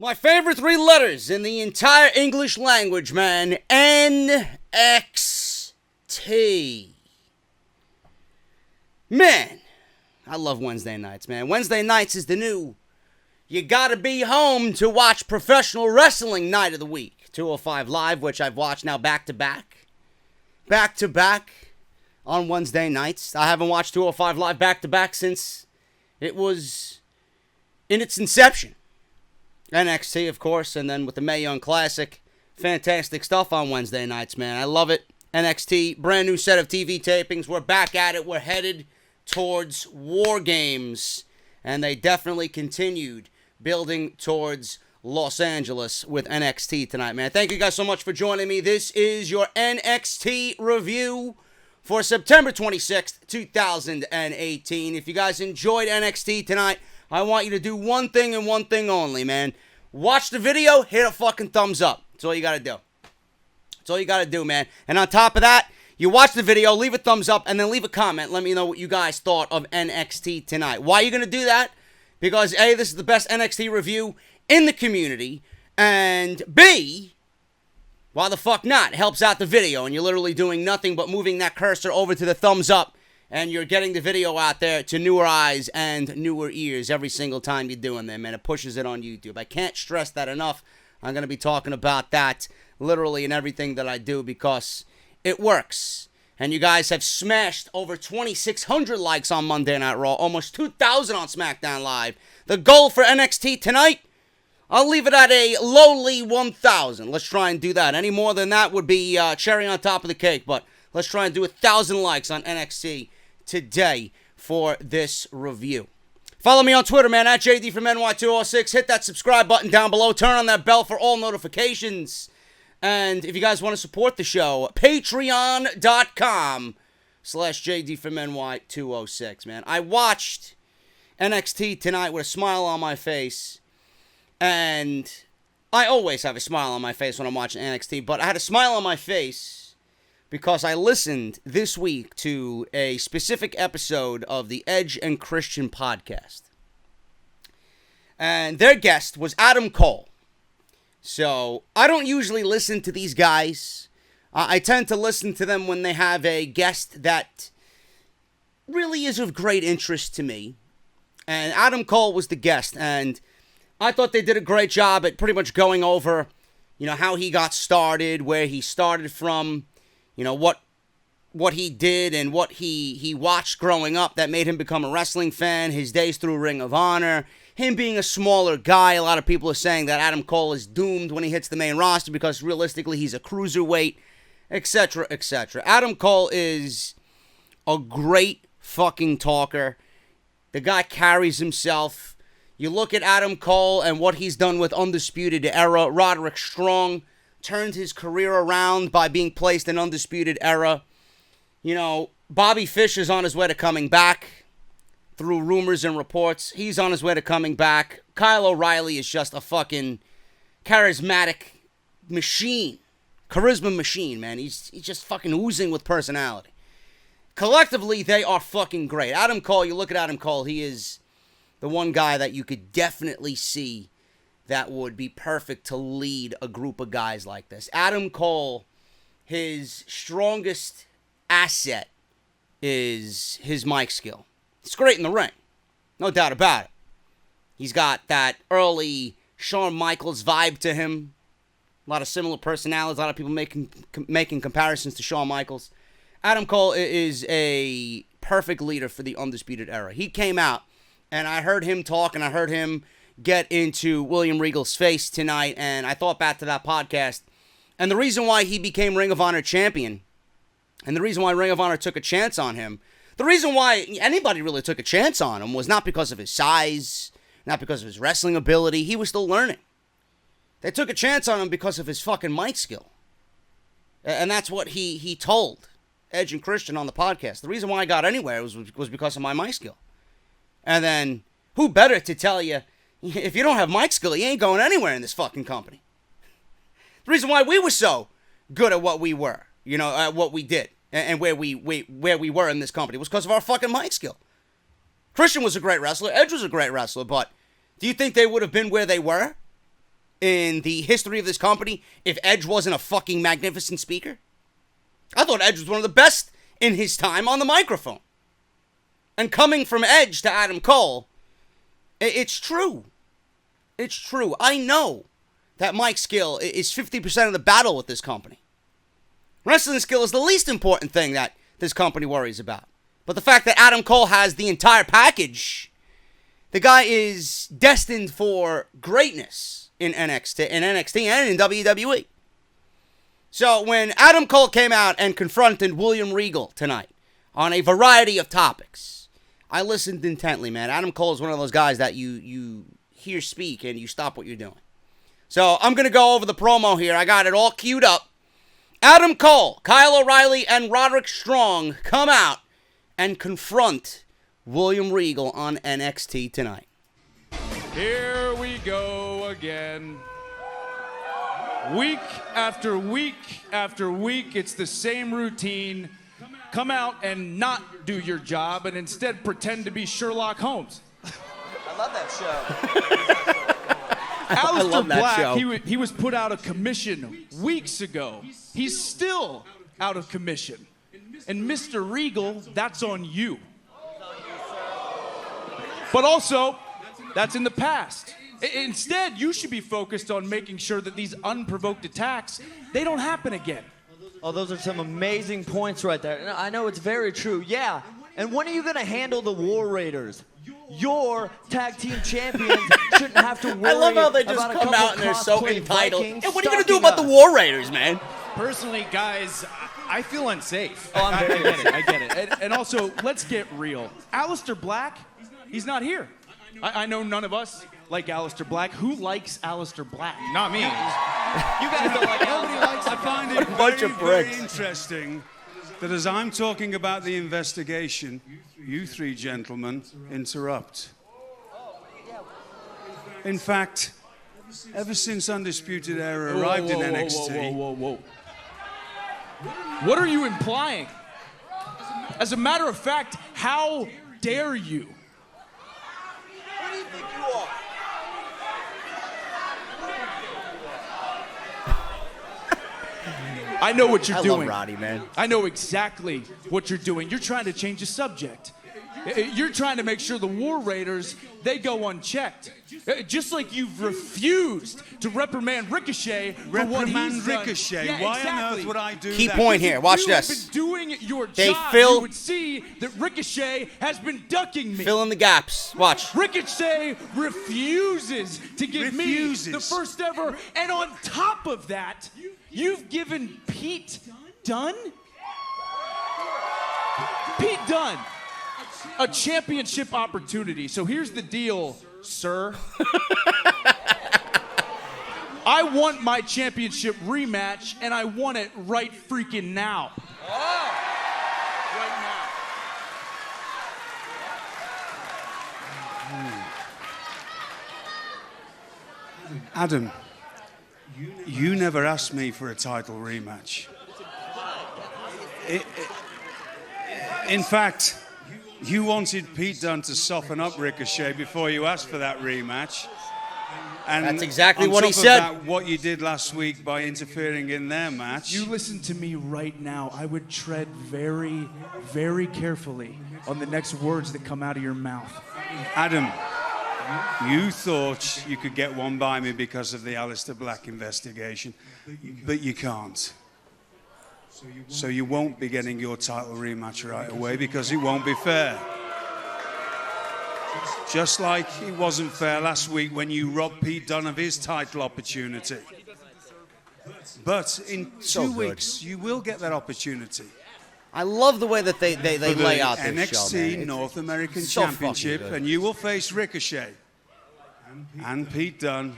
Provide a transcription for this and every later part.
My favorite three letters in the entire English language, man. NXT. Man, I love Wednesday nights, man. Wednesday nights is the new, you gotta be home to watch professional wrestling night of the week. 205 Live, which I've watched now back-to-back. Back-to-back on Wednesday nights. I haven't watched 205 Live back-to-back since it was in its inception. NXT, of course, and then with the Mae Young Classic. Fantastic stuff on Wednesday nights, man. I love it. NXT, brand new set of TV tapings. We're back at it. We're headed towards War Games. And they definitely continued building towards Los Angeles with NXT tonight, man. Thank you guys so much for joining me. This is your NXT review for September 26th, 2018. If you guys enjoyed NXT tonight, I want you to do one thing and one thing only, man. Watch the video, hit a fucking thumbs up. That's all you gotta do. That's all you gotta do, man. And on top of that, you watch the video, leave a thumbs up, and then leave a comment. Let me know what you guys thought of NXT tonight. Why are you gonna do that? Because A, this is the best NXT review in the community, and B, why the fuck not? It helps out the video, and you're literally doing nothing but moving that cursor over to the thumbs up, and you're getting the video out there to newer eyes and newer ears every single time you're doing them, and it pushes it on YouTube. I can't stress that enough. I'm going to be talking about that literally in everything that I do because it works. And you guys have smashed over 2,600 likes on Monday Night Raw, almost 2,000 on SmackDown Live. The goal for NXT tonight, I'll leave it at a lowly 1,000. Let's try and do that. Any more than that would be cherry on top of the cake, but let's try and do 1,000 likes on NXT today for this review. Follow me on Twitter, man, at JD from NY206. Hit that subscribe button down below. Turn on that bell for all notifications. And if you guys want to support the show, patreon.com/JD from NY206, man. I watched NXT tonight with a smile on my face. And I always have a smile on my face when I'm watching NXT. But I had a smile on my face because I listened this week to a specific episode of the Edge and Christian podcast. And their guest was Adam Cole. So, I don't usually listen to these guys. I tend to listen to them when they have a guest that really is of great interest to me. And Adam Cole was the guest. And I thought they did a great job at pretty much going over, how he got started, where he started from, what he did and what he watched growing up that made him become a wrestling fan, his days through Ring of Honor, him being a smaller guy. A lot of people are saying that Adam Cole is doomed when he hits the main roster because realistically he's a cruiserweight, etc., etc. Adam Cole is a great fucking talker. The guy carries himself. You look at Adam Cole and what he's done with Undisputed Era. Roderick Strong turned his career around by being placed in Undisputed Era. Bobby Fish is on his way to coming back through rumors and reports. He's on his way to coming back. Kyle O'Reilly is just a fucking charismatic machine. Charisma machine, man. He's just fucking oozing with personality. Collectively, they are fucking great. Adam Cole, you look at Adam Cole, he is the one guy that you could definitely see that would be perfect to lead a group of guys like this. Adam Cole, his strongest asset is his mic skill. He's great in the ring. No doubt about it. He's got that early Shawn Michaels vibe to him. A lot of similar personalities. A lot of people making comparisons to Shawn Michaels. Adam Cole is a perfect leader for the Undisputed Era. He came out, and I heard him talk, and I heard him get into William Regal's face tonight, and I thought back to that podcast. And the reason why he became Ring of Honor champion, and the reason why Ring of Honor took a chance on him, the reason why anybody really took a chance on him was not because of his size, not because of his wrestling ability. He was still learning. They took a chance on him because of his fucking mic skill. And that's what he told Edge and Christian on the podcast. The reason why I got anywhere was because of my mic skill. And then, who better to tell you, if you don't have mic skill, you ain't going anywhere in this fucking company. The reason why we were so good at what we were, at what we did, and where we were in this company was because of our fucking mic skill. Christian was a great wrestler. Edge was a great wrestler, but do you think they would have been where they were in the history of this company if Edge wasn't a fucking magnificent speaker. I thought Edge was one of the best in his time on the microphone. And coming from Edge to Adam Cole, it's true. It's true. I know that mic skill is 50% of the battle with this company. Wrestling skill is the least important thing that this company worries about. But the fact that Adam Cole has the entire package, the guy is destined for greatness in NXT and in WWE. So when Adam Cole came out and confronted William Regal tonight on a variety of topics, I listened intently, man. Adam Cole is one of those guys that you hear speak and you stop what you're doing. So I'm going to go over the promo here. I got it all queued up. Adam Cole, Kyle O'Reilly, and Roderick Strong come out and confront William Regal on NXT tonight. Here we go again. Week after week after week, it's the same routine. Come out and not do your job and instead pretend to be Sherlock Holmes. I love that show. Aleister Black, he was put out of commission weeks ago. He's still out of commission. And Mr. Regal, that's on you. But also, that's in the past. Instead, you should be focused on making sure that these unprovoked attacks, they don't happen again. Oh, those are some amazing points right there. I know it's very true. Yeah. And when are you going to handle the War Raiders? Your tag team champions shouldn't have to worry. I love how they just about come out and they're so entitled. Vikings Hey, what are you going to do about the War Raiders, man? Personally, guys, I feel unsafe. Oh, I'm very I get it. And also, let's get real. Aleister Black, he's not here. I know none of us like Aleister Black. Who likes Aleister Black? Not me. You guys don't like Nobody likes. I find it very, very interesting that as I'm talking about the investigation, you three gentlemen interrupt. In fact, ever since Undisputed Era arrived in NXT... Whoa. What are you implying? As a matter of fact, how dare you? Who do you think you are? I know what you're doing. I love Roddy, man. I know exactly what you're doing. You're trying to change the subject. You're trying to make sure the War Raiders, they go unchecked. Just like you've refused to reprimand Ricochet for what he's done. Ricochet? Yeah, Why exactly. on earth would I do Key that? point here. Watch If this. you had been doing your They job, fill- you would see that Ricochet has been ducking me. Fill in the gaps. Watch. Ricochet refuses to give me the first ever. And on top of that, you've given Pete Dunne a championship opportunity. So here's the deal, sir. I want my championship rematch, and I want it right freaking now. Right now. Adam, you never asked me for a title rematch. In fact, you wanted Pete Dunne to soften up Ricochet before you asked for that rematch. And That's exactly on what he top of said. that, what you did last week by interfering in their match. You listen to me right now. I would tread very, very carefully on the next words that come out of your mouth. Adam, you thought you could get one by me because of the Aleister Black investigation, but you can't. So you won't be getting your title rematch right away because it won't be fair. Just like it wasn't fair last week when you robbed Pete Dunne of his title opportunity. But in two weeks, you will get that opportunity. I love the way that they lay out this NXT show, man. North American so fucking Championship, good. and you will face Ricochet and Pete Dunne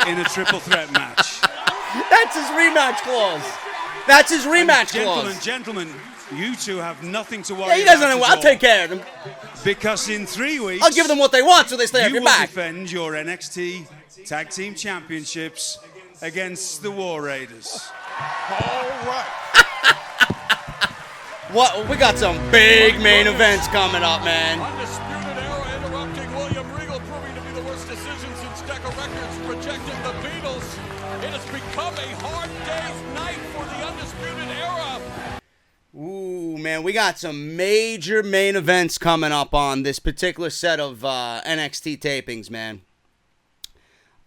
in a triple threat match. That's his rematch clause. That's his rematch clause. Gentlemen, you two have nothing to worry Yeah, he doesn't about know. at I'll all. take care of them. Because in 3 weeks, I'll give them what they want so they stay off you your will back. defend your NXT Tag Team Championships against the War Raiders. All right. What? We got some big main events coming up, man. Undisputed Era interrupting William Regal, proving to be the worst decision since deck of records projected the Beatles. It has become a hard day's night for the Undisputed Era. Ooh, man, we got some major main events coming up on this particular set of NXT tapings, man.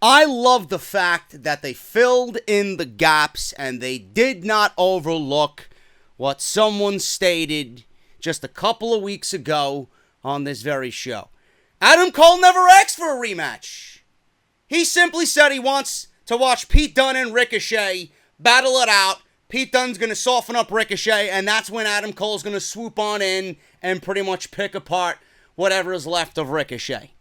I love the fact that they filled in the gaps and they did not overlook what someone stated just a couple of weeks ago on this very show. Adam Cole never asked for a rematch. He simply said he wants to watch Pete Dunne and Ricochet battle it out. Pete Dunne's going to soften up Ricochet, and that's when Adam Cole's going to swoop on in and pretty much pick apart whatever is left of Ricochet.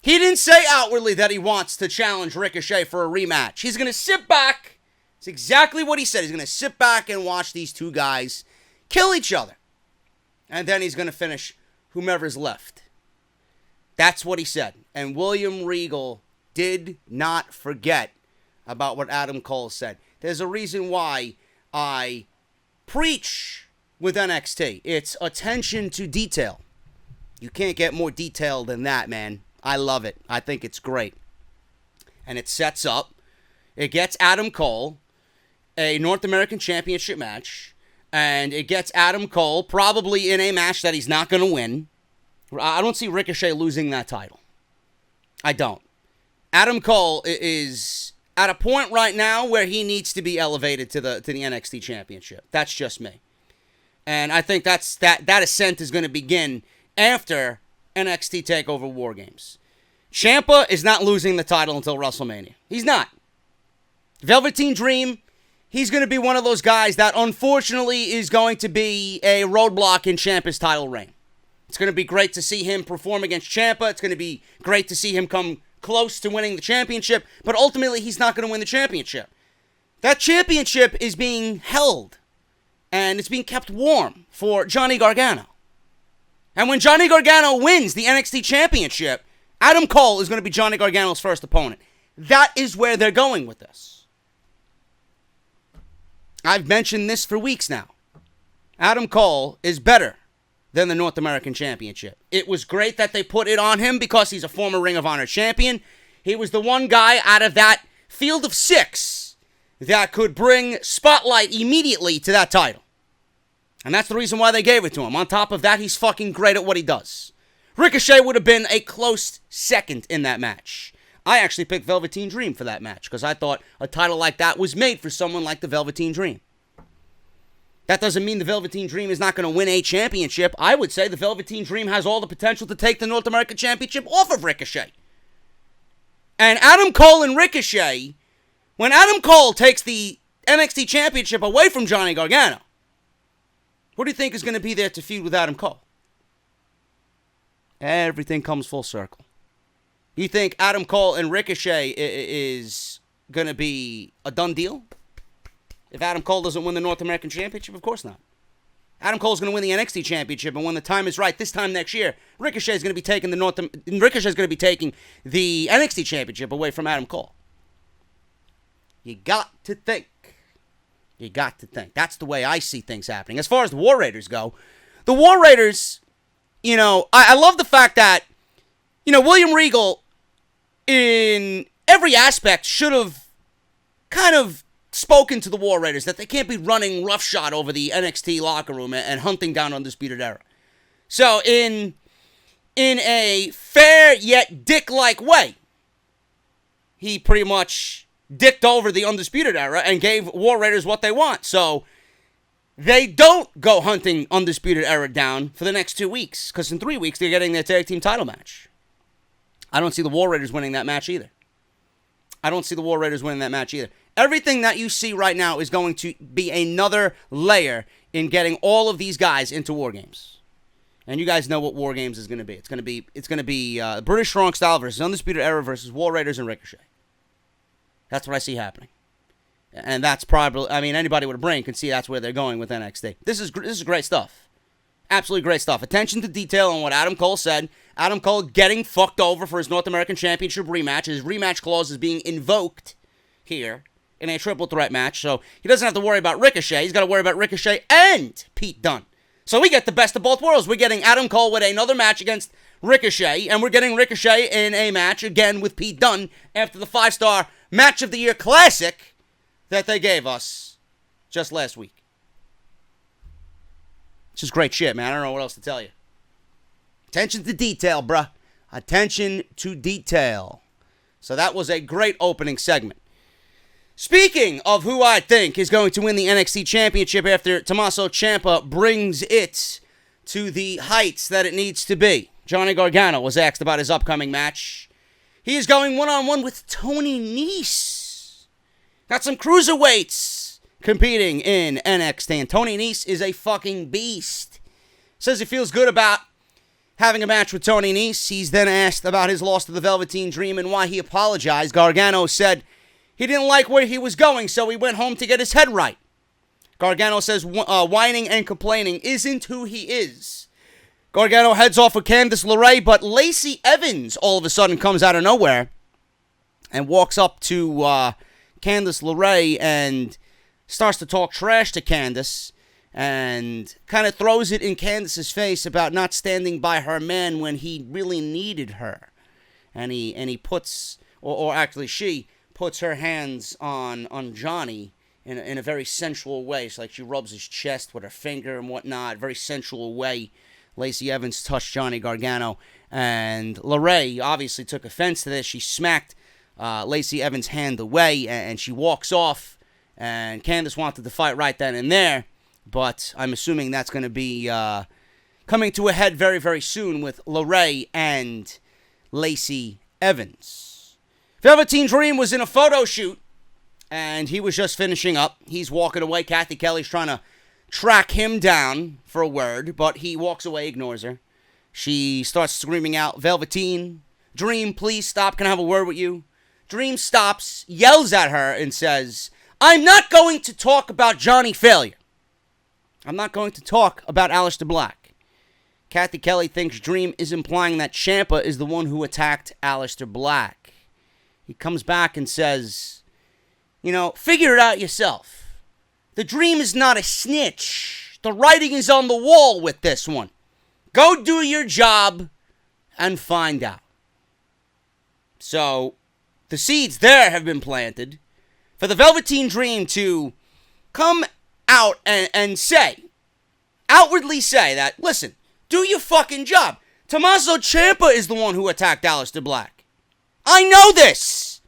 He didn't say outwardly that he wants to challenge Ricochet for a rematch. He's going to sit back. It's exactly what he said. He's going to sit back and watch these two guys kill each other. And then he's going to finish whomever's left. That's what he said. And William Regal did not forget about what Adam Cole said. There's a reason why I preach with NXT. It's attention to detail. You can't get more detailed than that, man. I love it. I think it's great. And it sets up, it gets Adam Cole a North American Championship match, and it gets Adam Cole probably in a match that he's not going to win. I don't see Ricochet losing that title. I don't. Adam Cole is at a point right now where he needs to be elevated to the NXT Championship. That's just me. And I think that ascent is going to begin after NXT TakeOver War Games. Ciampa is not losing the title until WrestleMania. He's not. Velveteen Dream, he's going to be one of those guys that unfortunately is going to be a roadblock in Ciampa's title reign. It's going to be great to see him perform against Ciampa. It's going to be great to see him come close to winning the championship, but ultimately he's not going to win the championship. That championship is being held, and it's being kept warm for Johnny Gargano. And when Johnny Gargano wins the NXT Championship, Adam Cole is going to be Johnny Gargano's first opponent. That is where they're going with this. I've mentioned this for weeks now. Adam Cole is better than the North American Championship. It was great that they put it on him because he's a former Ring of Honor champion. He was the one guy out of that field of 6 that could bring spotlight immediately to that title. And that's the reason why they gave it to him. On top of that, he's fucking great at what he does. Ricochet would have been a close second in that match. I actually picked Velveteen Dream for that match because I thought a title like that was made for someone like the Velveteen Dream. That doesn't mean the Velveteen Dream is not going to win a championship. I would say the Velveteen Dream has all the potential to take the North American Championship off of Ricochet. And Adam Cole and Ricochet, when Adam Cole takes the NXT Championship away from Johnny Gargano, who do you think is going to be there to feud with Adam Cole? Everything comes full circle. You think Adam Cole and Ricochet is going to be a done deal? If Adam Cole doesn't win the North American Championship, of course not. Adam Cole's going to win the NXT Championship, and when the time is right, this time next year, Ricochet is going to be taking the NXT Championship away from Adam Cole. You got to think. You got to think. That's the way I see things happening. As far as the War Raiders go, the War Raiders, I love the fact that, William Regal, in every aspect, should have kind of spoken to the War Raiders that they can't be running roughshod over the NXT locker room and hunting down Undisputed Era. So in a fair yet dick-like way, he pretty much dicked over the Undisputed Era and gave War Raiders what they want. So they don't go hunting Undisputed Era down for the next 2 weeks, because in 3 weeks they're getting their tag team title match. I don't see the War Raiders winning that match either. Everything that you see right now is going to be another layer in getting all of these guys into War Games. And you guys know what War Games is going to be. It's going to be British Strong Style versus Undisputed Era versus War Raiders and Ricochet. That's what I see happening. And that's probably, anybody with a brain can see that's where they're going with NXT. This is great stuff. Absolutely great stuff. Attention to detail on what Adam Cole said. Adam Cole getting fucked over for his North American Championship rematch. His rematch clause is being invoked here in a triple threat match. So he doesn't have to worry about Ricochet. He's got to worry about Ricochet and Pete Dunne. So we get the best of both worlds. We're getting Adam Cole with another match against Ricochet, and we're getting Ricochet in a match again with Pete Dunne after the 5-star Match of the Year Classic that they gave us just last week. It's just great shit, man. I don't know what else to tell you. Attention to detail, bruh. Attention to detail. So that was a great opening segment. Speaking of who I think is going to win the NXT Championship after Tommaso Ciampa brings it to the heights that it needs to be, Johnny Gargano was asked about his upcoming match. He is going one-on-one with Tony Nese. Got some cruiserweights competing in NXT, and Tony Nese is a fucking beast. Says he feels good about having a match with Tony Nese. He's then asked about his loss to the Velveteen Dream and why he apologized. Gargano said he didn't like where he was going, so he went home to get his head right. Gargano says whining and complaining isn't who he is. Gargano heads off with Candice LeRae, but Lacey Evans all of a sudden comes out of nowhere and walks up to Candice LeRae and starts to talk trash to Candice and kind of throws it in Candice's face about not standing by her man when he really needed her. And he puts, or actually she puts her hands on Johnny in a very sensual way. It's like she rubs his chest with her finger and whatnot. Very sensual way. Lacey Evans touched Johnny Gargano. And LeRae obviously took offense to this. She smacked Lacey Evans' hand away and she walks off. And Candice wanted to fight right then and there. But I'm assuming that's going to be coming to a head very, very soon with LeRae and Lacey Evans. Velveteen Dream was in a photo shoot, and he was just finishing up. He's walking away. Kathy Kelly's trying to track him down for a word, but he walks away, ignores her. She starts screaming out, "Velveteen, Dream, please stop. Can I have a word with you?" Dream stops, yells at her, and says, "I'm not going to talk about Johnny Failure. I'm not going to talk about Aleister Black." Kathy Kelly thinks Dream is implying that Ciampa is the one who attacked Aleister Black. He comes back and says, figure it out yourself. The Dream is not a snitch. The writing is on the wall with this one. Go do your job and find out. So, the seeds there have been planted for the Velveteen Dream to come out and say, outwardly say that, listen, do your fucking job. Tommaso Ciampa is the one who attacked Aleister Black. I know this.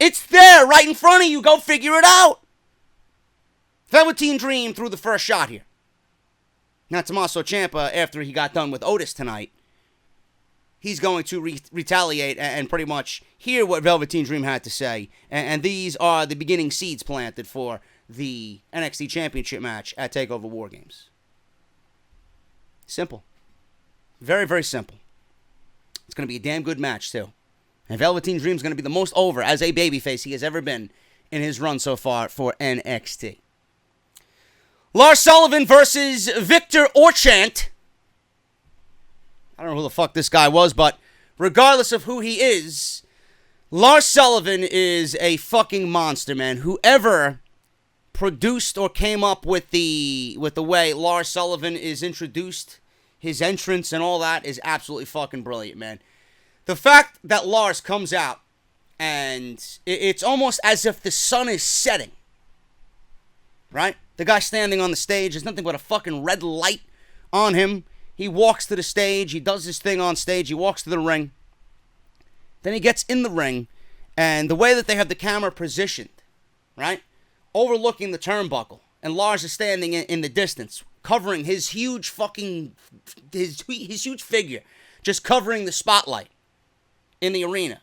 It's there right in front of you. Go figure it out. Velveteen Dream threw the first shot here. Now, Tommaso Ciampa, after he got done with Otis tonight, he's going to retaliate and pretty much hear what Velveteen Dream had to say. And these are the beginning seeds planted for the NXT Championship match at TakeOver War Games. Simple. Very, very simple. It's going to be a damn good match, too. And Velveteen Dream is going to be the most over as a babyface he has ever been in his run so far for NXT. Lars Sullivan versus Victor Orchant. I don't know who the fuck this guy was, but regardless of who he is, Lars Sullivan is a fucking monster, man. Whoever produced or came up with the way Lars Sullivan is introduced, his entrance and all that is absolutely fucking brilliant, man. The fact that Lars comes out and it's almost as if the sun is setting, right? The guy standing on the stage, there's nothing but a fucking red light on him. He walks to the stage, he does his thing on stage, he walks to the ring. Then he gets in the ring, and the way that they have the camera positioned, right? Overlooking the turnbuckle, and Lars is standing in the distance, covering his huge fucking, his huge figure, just covering the spotlight in the arena,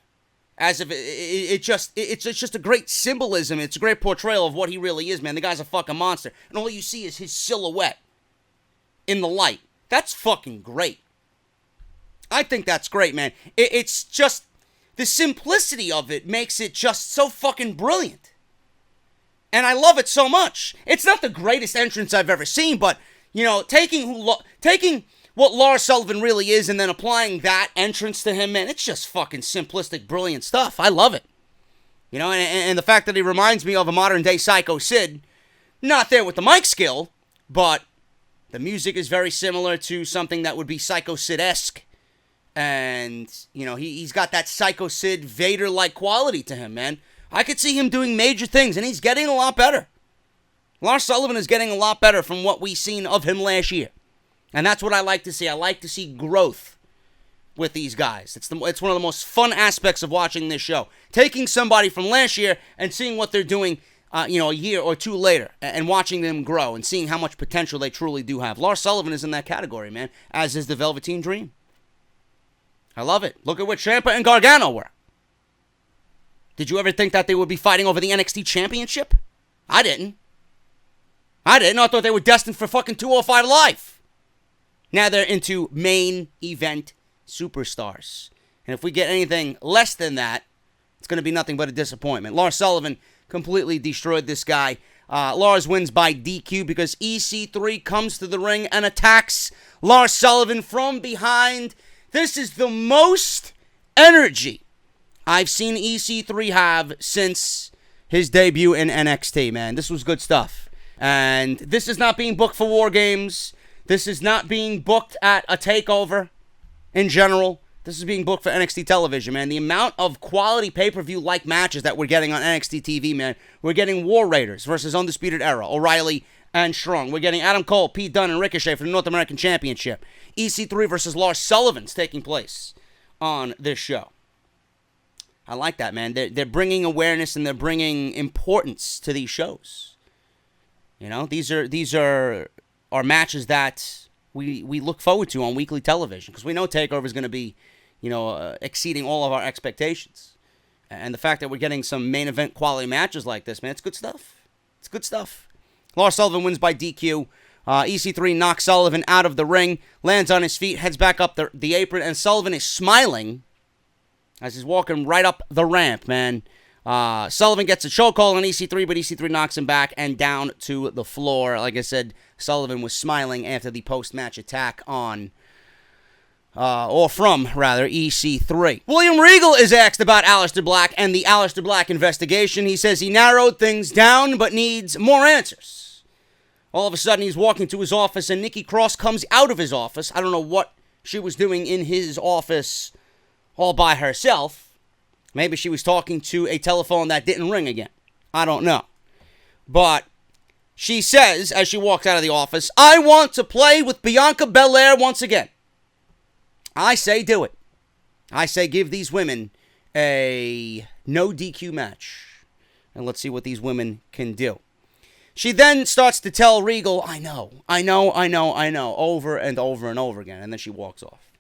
as if it's just a great symbolism. It's a great portrayal of what he really is, man. The guy's a fucking monster, and all you see is his silhouette in the light. That's fucking great. I think that's great, man. It's just the simplicity of it makes it just so fucking brilliant, and I love it so much. It's not the greatest entrance I've ever seen, but taking what Lars Sullivan really is and then applying that entrance to him, man, it's just fucking simplistic, brilliant stuff. I love it. And the fact that he reminds me of a modern-day Psycho Sid, not there with the mic skill, but the music is very similar to something that would be Psycho Sid-esque. And, he's got that Psycho Sid Vader-like quality to him, man. I could see him doing major things, and he's getting a lot better. Lars Sullivan is getting a lot better from what we've seen of him last year. And that's what I like to see. I like to see growth with these guys. It's one of the most fun aspects of watching this show. Taking somebody from last year and seeing what they're doing, a year or two later, and watching them grow and seeing how much potential they truly do have. Lars Sullivan is in that category, man, as is the Velveteen Dream. I love it. Look at what Ciampa and Gargano were. Did you ever think that they would be fighting over the NXT Championship? I didn't. I thought they were destined for fucking 205 Live. Now they're into main event superstars. And if we get anything less than that, it's going to be nothing but a disappointment. Lars Sullivan completely destroyed this guy. Lars wins by DQ because EC3 comes to the ring and attacks Lars Sullivan from behind. This is the most energy I've seen EC3 have since his debut in NXT, man. This was good stuff. And this is not being booked for War Games. This is not being booked at a takeover in general. This is being booked for NXT television, man. The amount of quality pay-per-view-like matches that we're getting on NXT TV, man. We're getting War Raiders versus Undisputed Era, O'Reilly and Strong. We're getting Adam Cole, Pete Dunne, and Ricochet for the North American Championship. EC3 versus Lars Sullivan's taking place on this show. I like that, man. They're bringing awareness and they're bringing importance to these shows. These are matches that we look forward to on weekly television because we know TakeOver is going to be, exceeding all of our expectations. And the fact that we're getting some main event quality matches like this, man, it's good stuff. It's good stuff. Lars Sullivan wins by DQ. EC3 knocks Sullivan out of the ring, lands on his feet, heads back up the apron, and Sullivan is smiling as he's walking right up the ramp, man. Sullivan gets a chokehold on EC3, but EC3 knocks him back and down to the floor. Like I said, Sullivan was smiling after the post-match attack from EC3. William Regal is asked about Aleister Black and the Aleister Black investigation. He says he narrowed things down but needs more answers. All of a sudden, he's walking to his office, and Nikki Cross comes out of his office. I don't know what she was doing in his office all by herself. Maybe she was talking to a telephone that didn't ring again. I don't know. But she says, as she walks out of the office, I want to play with Bianca Belair once again. I say do it. I say give these women a no DQ match. And let's see what these women can do. She then starts to tell Regal, I know, over and over and over again. And then she walks off.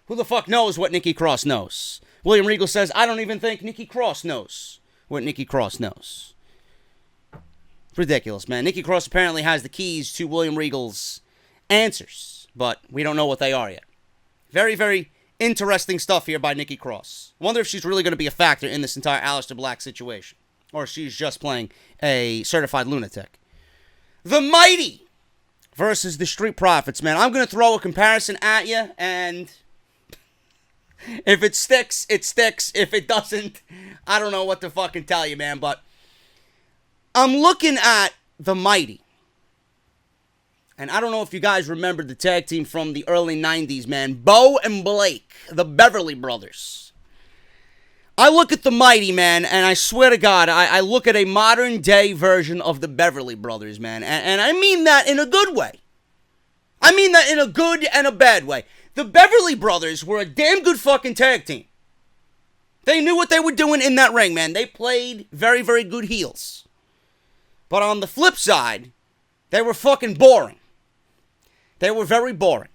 Who the fuck knows what Nikki Cross knows? William Regal says, I don't even think Nikki Cross knows what Nikki Cross knows. It's ridiculous, man. Nikki Cross apparently has the keys to William Regal's answers, but we don't know what they are yet. Very, very interesting stuff here by Nikki Cross. Wonder if she's really going to be a factor in this entire Aleister Black situation. Or she's just playing a certified lunatic. The Mighty versus the Street Profits, man. I'm going to throw a comparison at you, and if it sticks, it sticks. If it doesn't, I don't know what to fucking tell you, man. But I'm looking at the Mighty. And I don't know if you guys remember the tag team from the early 90s, man. Bo and Blake, the Beverly Brothers. I look at the Mighty, man, and I swear to God, I look at a modern-day version of the Beverly Brothers, man. And I mean that in a good way. I mean that in a good and a bad way. The Beverly Brothers were a damn good fucking tag team. They knew what they were doing in that ring, man. They played very, very good heels. But on the flip side, they were fucking boring. They were very boring.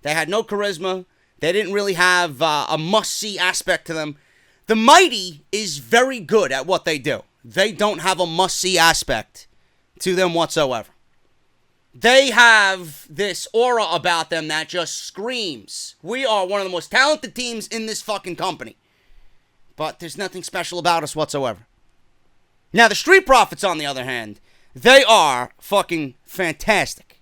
They had no charisma. They didn't really have a must-see aspect to them. The Mighty is very good at what they do. They don't have a must-see aspect to them whatsoever. They have this aura about them that just screams, we are one of the most talented teams in this fucking company. But there's nothing special about us whatsoever. Now, the Street Profits, on the other hand, they are fucking fantastic.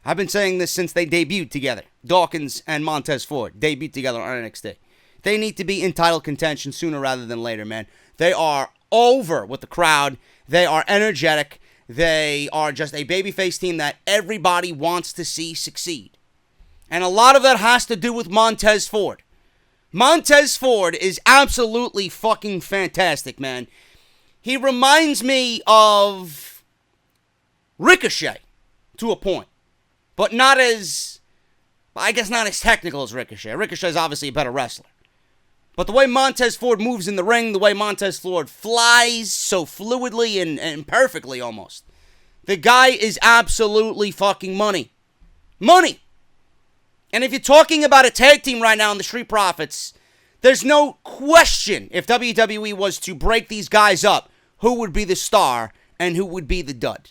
I've been saying this since they debuted together. Dawkins and Montez Ford debuted together on NXT. They need to be in title contention sooner rather than later, man. They are over with the crowd. They are energetic. They are just a babyface team that everybody wants to see succeed. And a lot of that has to do with Montez Ford. Montez Ford is absolutely fucking fantastic, man. He reminds me of Ricochet to a point. But not as, I guess not as technical as Ricochet. Ricochet's obviously a better wrestler. But the way Montez Ford moves in the ring, the way Montez Ford flies so fluidly and perfectly almost. The guy is absolutely fucking money. Money! And if you're talking about a tag team right now in the Street Profits, there's no question if WWE was to break these guys up, who would be the star and who would be the dud.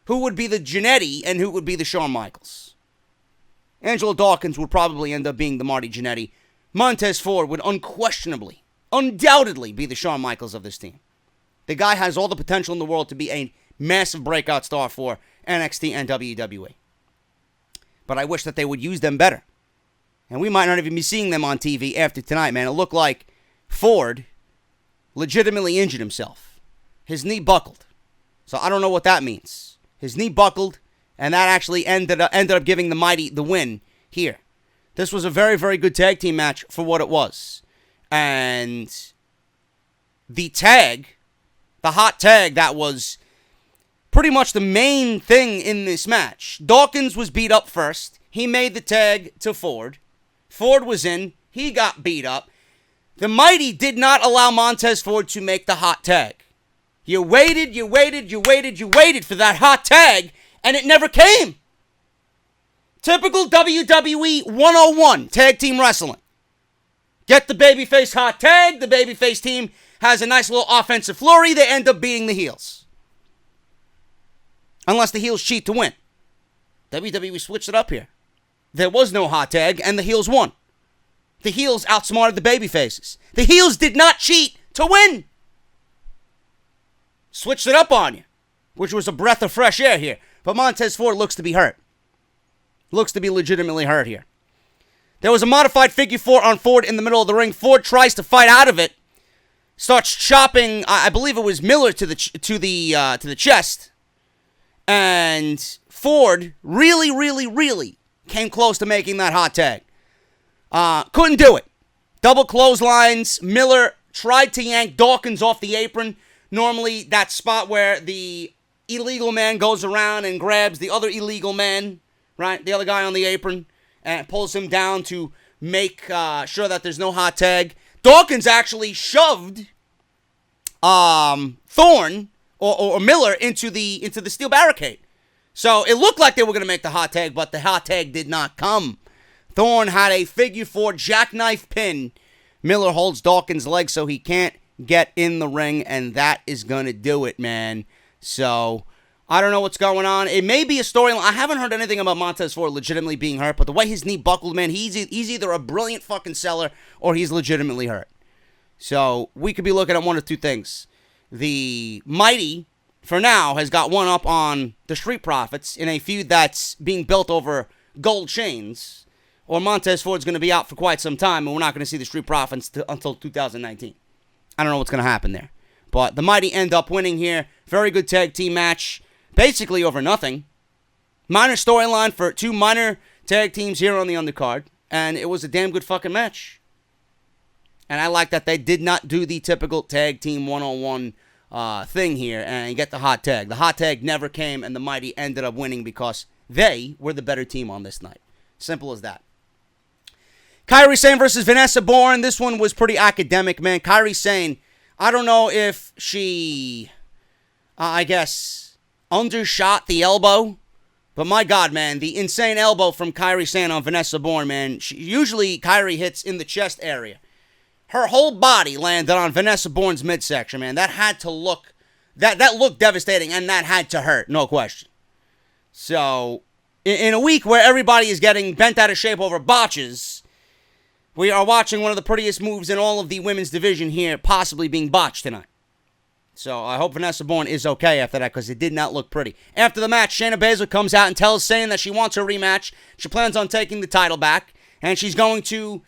Who would be the Jannetty and who would be the Shawn Michaels. Angelo Dawkins would probably end up being the Marty Jannetty. Montez Ford would unquestionably, undoubtedly be the Shawn Michaels of this team. The guy has all the potential in the world to be a massive breakout star for NXT and WWE. But I wish that they would use them better. And we might not even be seeing them on TV after tonight, man. It looked like Ford legitimately injured himself. His knee buckled. So I don't know what that means. His knee buckled, and that actually ended up giving the Mighty the win here. This was a very, very good tag team match for what it was. And the tag, the hot tag that was pretty much the main thing in this match. Dawkins was beat up first. He made the tag to Ford. Ford was in. He got beat up. The Mighty did not allow Montez Ford to make the hot tag. You waited for that hot tag, and it never came. Typical WWE 101 tag team wrestling. Get the babyface hot tag. The babyface team has a nice little offensive flurry. They end up beating the heels. Unless the heels cheat to win. WWE switched it up here. There was no hot tag, and the heels won. The heels outsmarted the babyfaces. The heels did not cheat to win. Switched it up on you, which was a breath of fresh air here. But Montez Ford looks to be hurt. Looks to be legitimately hurt here. There was a modified figure four on Ford in the middle of the ring. Ford tries to fight out of it. Starts chopping, I believe it was Miller to the chest. And Ford really came close to making that hot tag. Couldn't do it. Double clotheslines. Miller tried to yank Dawkins off the apron. Normally, that spot where the illegal man goes around and grabs the other illegal man, right? The other guy on the apron, and pulls him down to make sure that there's no hot tag. Dawkins actually shoved Thorne or Miller into the steel barricade. So it looked like they were going to make the hot tag, but the hot tag did not come. Thorne had a figure four jackknife pin. Miller holds Dawkins' leg so he can't get in the ring, and that is going to do it, man. So I don't know what's going on. It may be a storyline. I haven't heard anything about Montez Ford legitimately being hurt, but the way his knee buckled, man, he's either a brilliant fucking seller or he's legitimately hurt. So we could be looking at one of two things. The Mighty, for now, has got one up on the Street Profits in a feud that's being built over gold chains, or Montez Ford's going to be out for quite some time, and we're not going to see the Street Profits until 2019. I don't know what's going to happen there. But the Mighty end up winning here. Very good tag team match. Basically over nothing. Minor storyline for two minor tag teams here on the undercard. And it was a damn good fucking match. And I like that they did not do the typical tag team one-on-one thing here and get the hot tag. The hot tag never came, and the Mighty ended up winning because they were the better team on this night. Simple as that. Kyrie Sam versus Vanessa Borne. This one was pretty academic, man. Kyrie Sam, I don't know if she, I guess, undershot the elbow. But my God, man, the insane elbow from Kyrie Sam on Vanessa Borne, man. Usually Kyrie hits in the chest area. Her whole body landed on Vanessa Borne's midsection, man. That had to look, that looked devastating, and that had to hurt, no question. So, in a week where everybody is getting bent out of shape over botches, we are watching one of the prettiest moves in all of the women's division here possibly being botched tonight. So I hope Vanessa Borne is okay after that because it did not look pretty. After the match, Shayna Baszler comes out and tells saying that she wants a rematch. She plans on taking the title back. And she's going to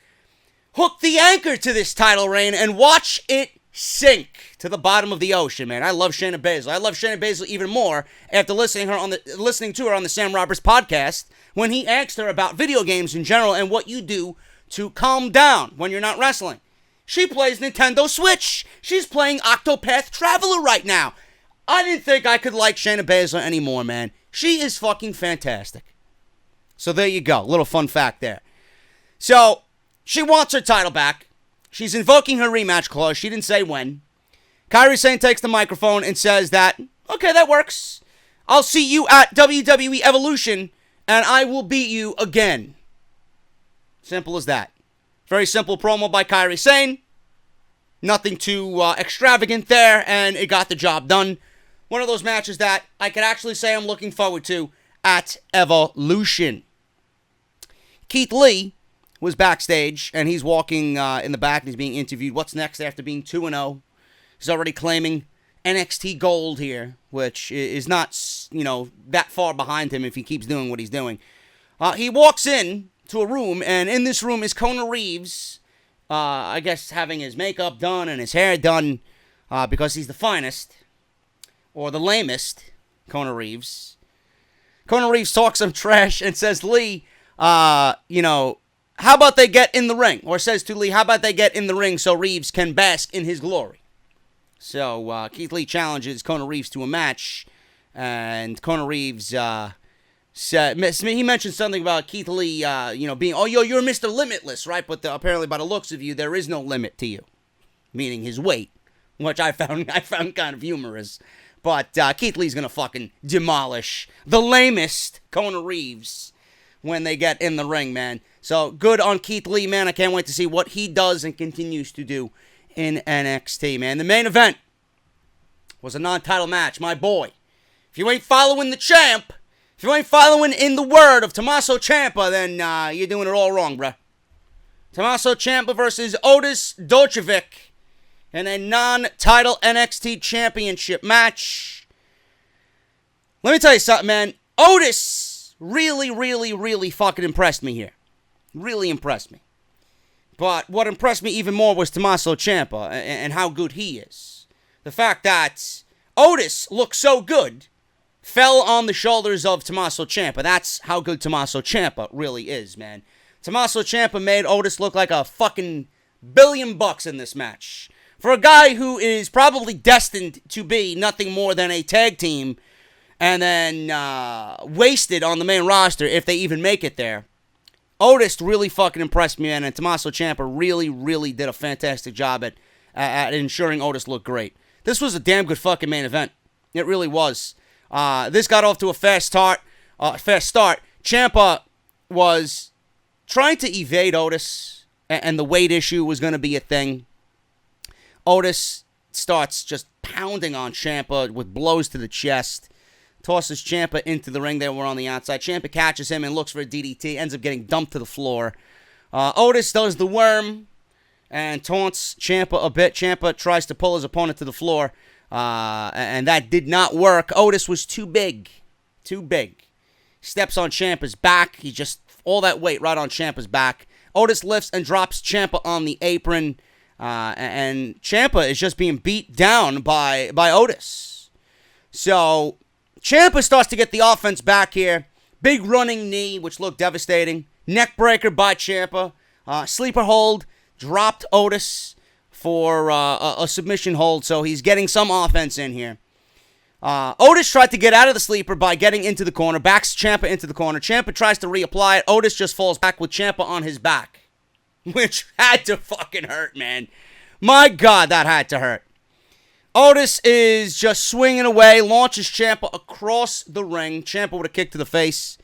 hook the anchor to this title reign and watch it sink to the bottom of the ocean, man. I love Shayna Baszler. I love Shayna Baszler even more after listening to her on the Sam Roberts podcast when he asked her about video games in general and what you do to calm down when you're not wrestling. She plays Nintendo Switch. She's playing Octopath Traveler right now. I didn't think I could like Shayna Baszler anymore, man. She is fucking fantastic. So there you go. Little fun fact there. So, she wants her title back. She's invoking her rematch clause. She didn't say when. Kyrie Sam takes the microphone and says that, okay, that works. I'll see you at WWE Evolution, and I will beat you again. Simple as that. Very simple promo by Kyrie Sam. Nothing too extravagant there, and it got the job done. One of those matches that I could actually say I'm looking forward to at Evolution. Keith Lee was backstage, and he's walking in the back, and he's being interviewed. What's next after being 2-0? He's already claiming NXT Gold here, which is not, that far behind him if he keeps doing what he's doing. He walks in to a room, and in this room is Kona Reefs, I guess having his makeup done and his hair done because he's the finest, or the lamest, Kona Reefs. Kona Reefs talks some trash and says, Lee, how about they get in the ring? Or says to Lee, how about they get in the ring so Reeves can bask in his glory? So Keith Lee challenges Kona Reefs to a match, and Kona Reefs he mentioned something about Keith Lee, being, you're Mr. Limitless, right? But apparently, by the looks of you, there is no limit to you, meaning his weight, which I found kind of humorous. But Keith Lee's gonna fucking demolish the lamest Kona Reefs when they get in the ring, man. So good on Keith Lee, man. I can't wait to see what he does and continues to do in NXT, man. The main event was a non-title match, my boy. If you ain't following the champ, if you ain't following in the word of Tommaso Ciampa, then you're doing it all wrong, bruh. Tommaso Ciampa versus Otis Dojovic in a non-title NXT championship match. Let me tell you something, man. Otis really, really, really fucking impressed me here. Really impressed me. But what impressed me even more was Tommaso Ciampa and how good he is. The fact that Otis looked so good fell on the shoulders of Tommaso Ciampa. That's how good Tommaso Ciampa really is, man. Tommaso Ciampa made Otis look like a fucking $1 billion in this match. For a guy who is probably destined to be nothing more than a tag team and then wasted on the main roster if they even make it there, Otis really fucking impressed me, man, and Tommaso Ciampa really, really did a fantastic job at ensuring Otis looked great. This was a damn good fucking main event. It really was. This got off to a fast start. Ciampa was trying to evade Otis, and the weight issue was going to be a thing. Otis starts just pounding on Ciampa with blows to the chest. Tosses Ciampa into the ring. They were on the outside. Ciampa catches him and looks for a DDT. Ends up getting dumped to the floor. Otis does the worm and taunts Ciampa a bit. Ciampa tries to pull his opponent to the floor, and that did not work. Otis was too big. Too big. Steps on Ciampa's back. He just, all that weight right on Ciampa's back. Otis lifts and drops Ciampa on the apron. And Ciampa is just being beat down by Otis. So Ciampa starts to get the offense back here. Big running knee, which looked devastating. Neck breaker by Ciampa. Sleeper hold. Dropped Otis for a submission hold. So he's getting some offense in here. Otis tried to get out of the sleeper by getting into the corner. Backs Ciampa into the corner. Ciampa tries to reapply it. Otis just falls back with Ciampa on his back. Which had to fucking hurt, man. My God, that had to hurt. Otis is just swinging away, launches Ciampa across the ring. Ciampa with a kick to the face.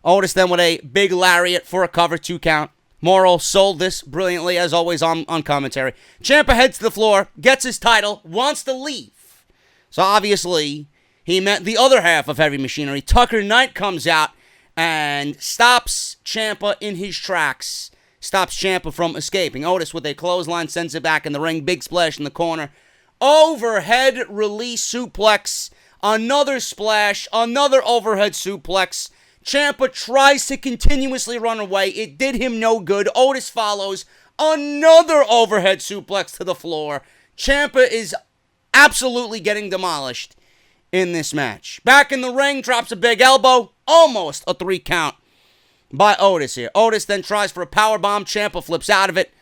Otis then with a big lariat for a cover, 2 count. Morrow sold this brilliantly, as always, on commentary. Ciampa heads to the floor, gets his title, wants to leave. So obviously, he met the other half of Heavy Machinery. Tucker Knight comes out and stops Ciampa in his tracks. Stops Ciampa from escaping. Otis with a clothesline sends it back in the ring. Big splash in the corner. Overhead release suplex. Another splash. Another overhead suplex. Ciampa tries to continuously run away. It did him no good. Otis follows. Another overhead suplex to the floor. Ciampa is absolutely getting demolished in this match. Back in the ring, drops a big elbow, almost a 3 count by Otis here. Otis then tries for a powerbomb. Ciampa flips out of it.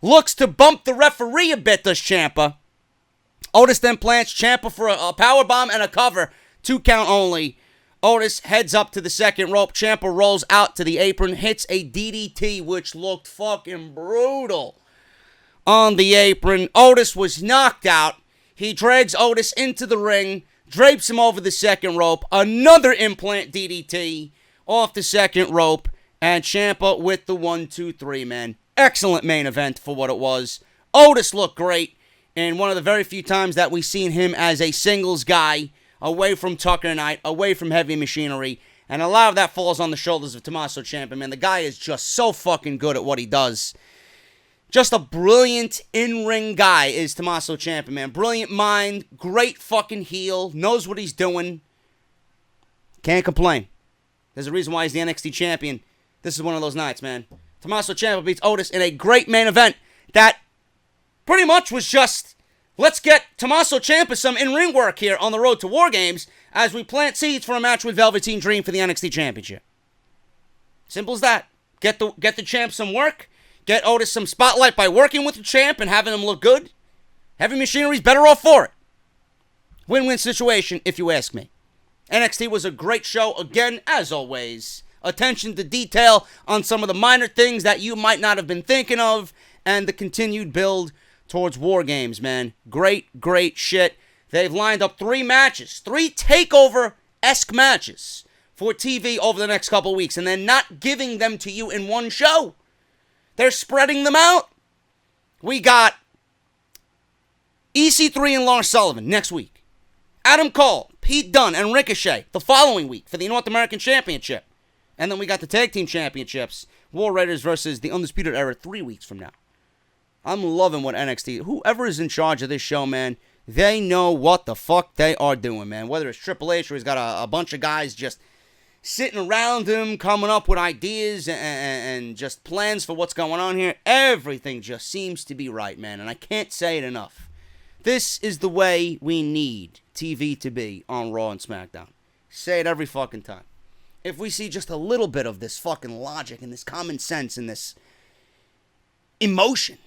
Looks to bump the referee a bit, does Ciampa. Otis then plants Ciampa for a powerbomb and a cover. 2 count only. Otis heads up to the second rope. Ciampa rolls out to the apron, hits a DDT, which looked fucking brutal on the apron. Otis was knocked out. He drags Otis into the ring, drapes him over the second rope. Another implant DDT off the second rope, and Ciampa with the 1-2-3, man. Excellent main event for what it was. Otis looked great, and one of the very few times that we've seen him as a singles guy, away from Tucker Knight, away from Heavy Machinery, and a lot of that falls on the shoulders of Tommaso Ciampa, man. The guy is just so fucking good at what he does. Just a brilliant in-ring guy is Tommaso Ciampa, man. Brilliant mind, great fucking heel, knows what he's doing. Can't complain. There's a reason why he's the NXT champion. This is one of those nights, man. Tommaso Ciampa beats Otis in a great main event that pretty much was just, let's get Tommaso Ciampa some in-ring work here on the road to War Games as we plant seeds for a match with Velveteen Dream for the NXT Championship. Simple as that. Get the champ some work. Get Otis some spotlight by working with the champ and having him look good. Heavy Machinery's better off for it. Win-win situation, if you ask me. NXT was a great show, again, as always. Attention to detail on some of the minor things that you might not have been thinking of, and the continued build towards War Games, man. Great, great shit. They've lined up 3 matches, 3 takeover-esque matches for TV over the next couple weeks, and they're not giving them to you in one show. They're spreading them out. We got EC3 and Lars Sullivan next week. Adam Cole, Pete Dunne, and Ricochet the following week for the North American Championship. And then we got the Tag Team Championships. War Raiders versus the Undisputed Era 3 weeks from now. I'm loving what NXT, whoever is in charge of this show, man, they know what the fuck they are doing, man. Whether it's Triple H or he's got a bunch of guys just sitting around him, coming up with ideas and just plans for what's going on here. Everything just seems to be right, man, and I can't say it enough. This is the way we need TV to be on Raw and SmackDown. Say it every fucking time. If we see just a little bit of this fucking logic and this common sense and this emotion,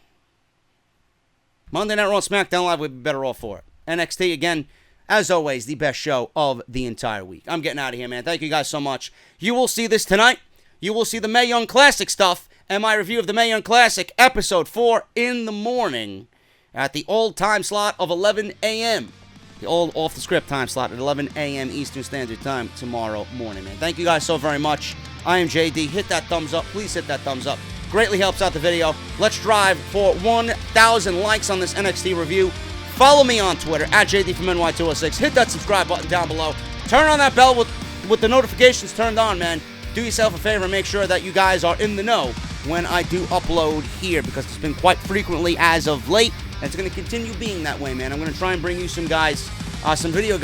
Monday Night Raw and SmackDown Live would be better off for it. NXT, again, as always, the best show of the entire week. I'm getting out of here, man. Thank you guys so much. You will see this tonight. You will see the Mae Young Classic stuff and my review of the Mae Young Classic, Episode 4, in the morning at the old time slot of 11 a.m. The old off-the-script time slot at 11 a.m. Eastern Standard Time tomorrow morning, man. Thank you guys so very much. I am JD. Hit that thumbs up. Please hit that thumbs up. Greatly helps out the video. Let's strive for 1,000 likes on this NXT review. Follow me on Twitter, at JD from NY206. Hit that subscribe button down below. Turn on that bell with the notifications turned on, man. Do yourself a favor and make sure that you guys are in the know when I do upload here, because it's been quite frequently as of late. And it's going to continue being that way, man. I'm going to try and bring you some guys, some video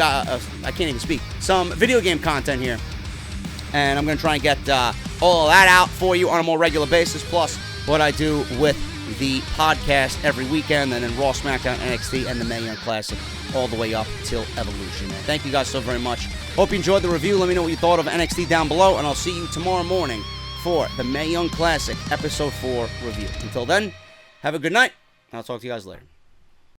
game content here. And I'm going to try and get all of that out for you on a more regular basis, plus what I do with the podcast every weekend, and then Raw, SmackDown, NXT, and the Mae Young Classic all the way up till Evolution, man. Thank you guys so very much. Hope you enjoyed the review. Let me know what you thought of NXT down below, and I'll see you tomorrow morning for the Mae Young Classic Episode 4 review. Until then, have a good night. I'll talk to you guys later.